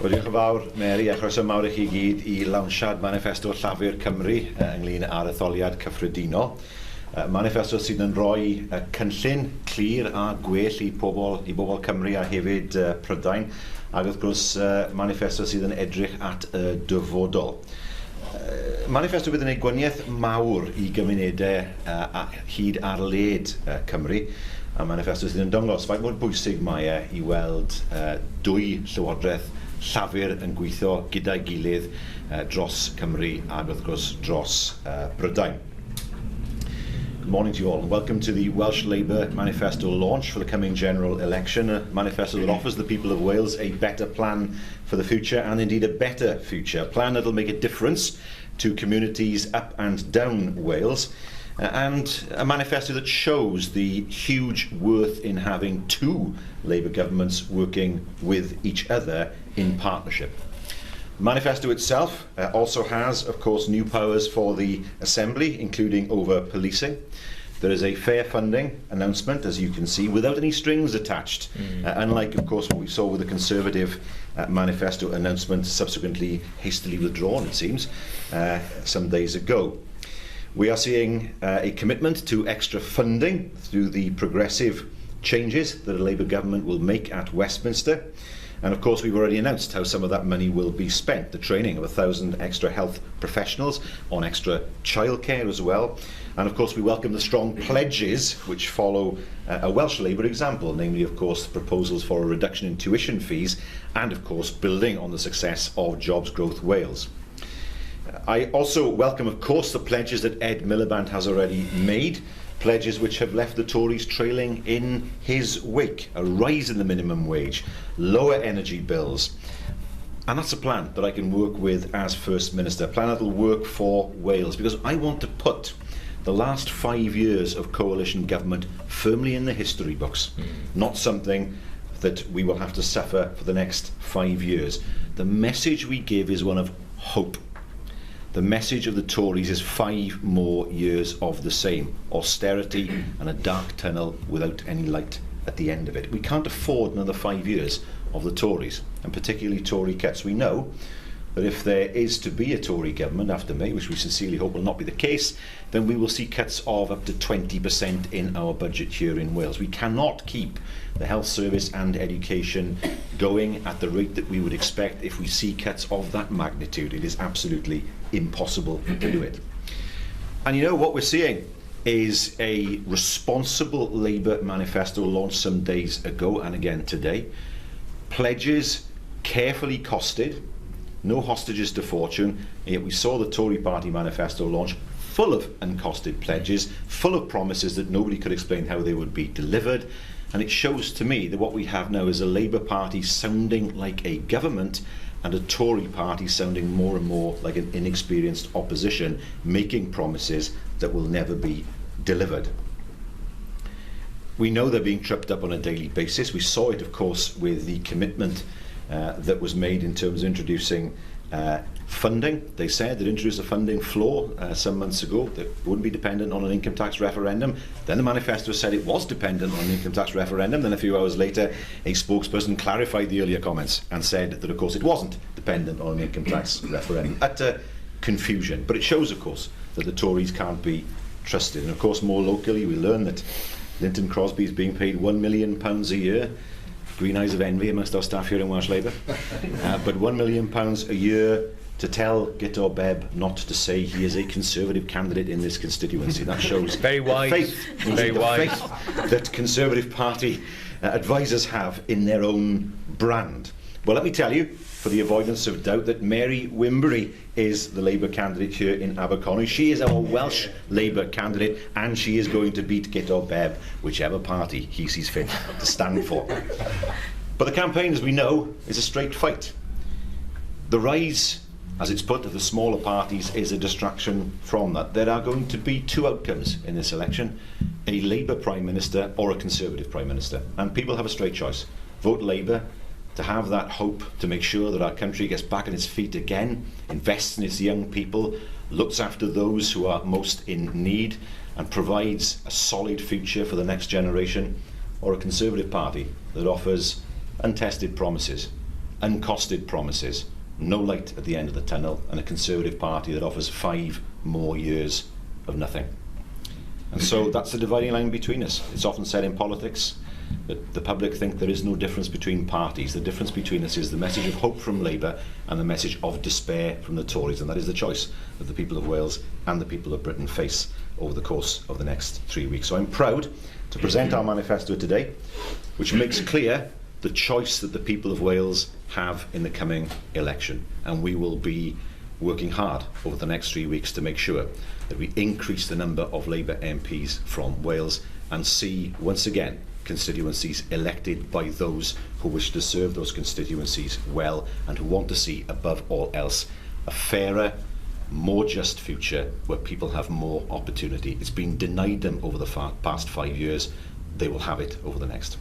Wel, diolch yn fawr, Mary, a chroeso mawr i chi gyd i lawnsiad Manifesto Llafur Cymru ynglyn â'r etholiad cyffredinol. Manifesto sydd yn rhoi cynllun clir a gwell i bobl Cymru a hefyd Prydain, ac wrth gwrs manifesto sydd yn edrych at y dyfodol. Manifesto bydd yn ei gwaniaeth mawr i gymunedau hyd ar led Cymru, a manifesto sydd yn dangos faint mor bwysig mae i weld dwy llywodraeth llafur yn gweithio gyda'i gilydd dros Cymru ac wrth gwrs dros Prydain. Good morning to you all and welcome to the Welsh Labour Manifesto launch for the coming general election, a manifesto that offers the people of Wales a better plan for the future and indeed a better future, a plan that will make a difference to communities up and down Wales, and a manifesto that shows the huge worth in having two Labour governments working with each other in partnership. The manifesto itself also has, of course, new powers for the Assembly, including over policing. There is a fair funding announcement, as you can see, without any strings attached, unlike, of course, what we saw with the Conservative manifesto announcement, subsequently hastily withdrawn, it seems, some days ago. We are seeing a commitment to extra funding through the progressive changes that a Labour government will make at Westminster. And of course, we've already announced how some of that money will be spent. The training of 1,000 extra health professionals on extra childcare as well. And of course, we welcome the strong pledges which follow a Welsh Labour example, namely, of course, proposals for a reduction in tuition fees and, of course, building on the success of Jobs Growth Wales. I also welcome, of course, the pledges that Ed Miliband has already made, pledges which have left the Tories trailing in his wake: a rise in the minimum wage, lower energy bills. And that's a plan that I can work with as First Minister, a plan that will work for Wales, because I want to put the last 5 years of coalition government firmly in the history books, not something that we will have to suffer for the next 5 years. The message we give is one of hope. The message of the Tories is 5 more years of the same, austerity and a dark tunnel without any light at the end of it. We can't afford another 5 years of the Tories, and particularly Tory cuts. We know that if there is to be a Tory government after May, which we sincerely hope will not be the case, then we will see cuts of up to 20% in our budget here in Wales. We cannot keep the health service and education going at the rate that we would expect if we see cuts of that magnitude. It is absolutely impossible to do it. And you know what we're seeing is a responsible Labour manifesto launched some days ago and again today. Pledges carefully costed, no hostages to fortune, and yet we saw the Tory party manifesto launch full of uncosted pledges, full of promises that nobody could explain how they would be delivered. And it shows to me that what we have now is a Labour party sounding like a government and a Tory party sounding more and more like an inexperienced opposition, making promises that will never be delivered. We know they're being tripped up on a daily basis. We saw it, of course, with the commitment that was made in terms of introducing funding. They said they'd introduce a funding floor some months ago that wouldn't be dependent on an income tax referendum. Then the manifesto said it was dependent on an income tax referendum. Then a few hours later, a spokesperson clarified the earlier comments and said that, of course, it wasn't dependent on an income tax referendum. Utter confusion. But it shows, of course, that the Tories can't be trusted. And of course, more locally, we learn that Linton Crosby is being paid £1 million a year. Green eyes of envy amongst our staff here in Welsh Labour. But £1 million a year to tell Gitor Beb not to say he is a Conservative candidate in this constituency. That shows very wise, faith that Conservative Party advisers have in their own brand. Well, let me tell you, for the avoidance of doubt, that Mary Wimbury is the Labour candidate here in Aberconwy. She is our Welsh Labour candidate, and she is going to beat Gitor Beb, whichever party he sees fit to stand for. But the campaign, as we know, is a straight fight. The rise, as it's put, of the smaller parties is a distraction from that. There are going to be two outcomes in this election: a Labour Prime Minister or a Conservative Prime Minister. And people have a straight choice. Vote Labour to have that hope to make sure that our country gets back on its feet again, invests in its young people, looks after those who are most in need, and provides a solid future for the next generation, or a Conservative Party that offers untested promises, uncosted promises, no light at the end of the tunnel, and a Conservative Party that offers 5 more years of nothing. And so that's the dividing line between us. It's often said in politics that the public think there is no difference between parties. The difference between us is the message of hope from Labour and the message of despair from the Tories, and that is the choice that the people of Wales and the people of Britain face over the course of the next 3 weeks. So I'm proud to present our manifesto today, which makes clear the choice that the people of Wales have in the coming election, and we will be working hard over the next 3 weeks to make sure that we increase the number of Labour MPs from Wales and see, once again, constituencies elected by those who wish to serve those constituencies well and who want to see, above all else, a fairer, more just future where people have more opportunity. It's been denied them over the past 5 years. They will have it over the next.